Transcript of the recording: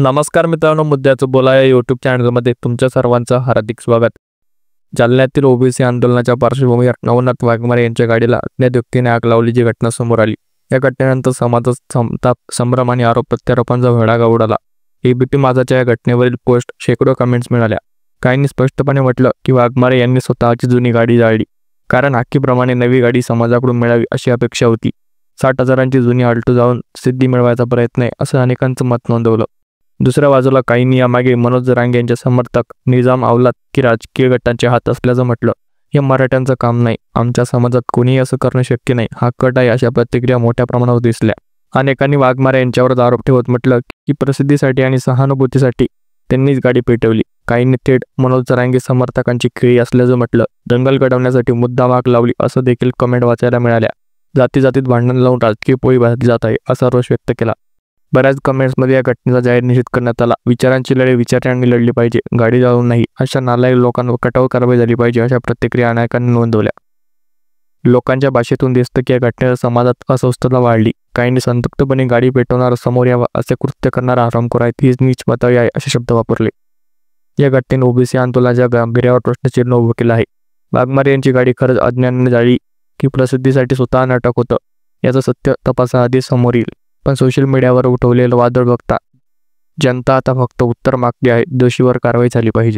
नमस्कार मित्रांनो, मुद्द्याचं बोला या यूट्यूब चॅनलमध्ये तुमच्या सर्वांचं हार्दिक स्वागत. जालन्यातील ओबीसी आंदोलनाच्या पार्श्वभूमीवर नवनाथ वाघमारे यांच्या गाडीला अज्ञात व्यक्तीने आग लावल्याची घटना समोर आली. या घटनेनंतर समाजात संताप, संभ्रम आणि आरोप प्रत्यारोपांचा भडाका उडाला. एबीपी माझाच्या या घटनेवरील पोस्ट शेकडो कमेंट्स मिळाल्या. काहींनी स्पष्टपणे म्हटलं की वाघमारे यांनी स्वतःची जुनी गाडी जाळली, कारण हाकीप्रमाणे नवी गाडी समाजाकडून मिळावी अशी अपेक्षा होती. 60,000ची जुनी आल्टो जाऊन सिद्धी मिळवायचा प्रयत्न आहे असं अनेकांचं मत नोंदवलं. दुसऱ्या बाजूला काहींनी यामागे मनोज जरांगे यांचे समर्थक, निजाम अवलाद की राजकीय गटांचे हात असल्याचं म्हटलं. हे मराठ्यांचं काम नाही, आमच्या समाजात कोणीही असं करणं शक्य नाही, हा कट आहे, अशा प्रतिक्रिया मोठ्या प्रमाणावर दिसल्या. अनेकांनी वाघमारे यांच्यावर आरोप ठेवत म्हटलं की प्रसिद्धीसाठी आणि सहानुभूतीसाठी त्यांनीच गाडी पेटवली. काहींनी थेट मनोज जरांगे समर्थकांची खेळी असल्याचं म्हटलं. दंगल घडवण्यासाठी मुद्दाम आग लावली असं देखील कमेंट वाचायला मिळाल्या. जातीजातीत भांडण लावून राजकीय पोळी भाजली जात आहे असा रोष व्यक्त केला. बऱ्याच कमेंट्समध्ये या घटनेचा जाहीर निषेध करण्यात आला. विचारांची लढाई विचारांनी लढली पाहिजे, गाडी जाळून नाही. अशा नालायक लोकांवर कठोर कारवाई झाली पाहिजे अशा प्रतिक्रिया अनेकांनी नोंदवल्या. लोकांच्या भाषेतून दिसतं की या घटनेला समाजात अस्वस्थता वाढली. काहींनी संतप्तपणे गाडी पेटवणारा समोर यावा, असे कृत्य करणारा हरामखोर आहेत, हीच नीच पातळी आहे असे शब्द वापरले. या घटनेने ओबीसी आंदोलनाच्या गांभीर्यावर प्रश्नचिन्ह उभं केलं आहे. वाघमारे यांची गाडी खरंच अज्ञानाने जाळली की प्रसिद्धीसाठी स्वतः नाटक होतं, याचं सत्य तपासाआधी समोर येईल. पण सोशल मीडियावर उठवलेलं वादळ बघता जनता आता फक्त उत्तर मागते आहे, दोषीवर कारवाई झाली पाहिजे.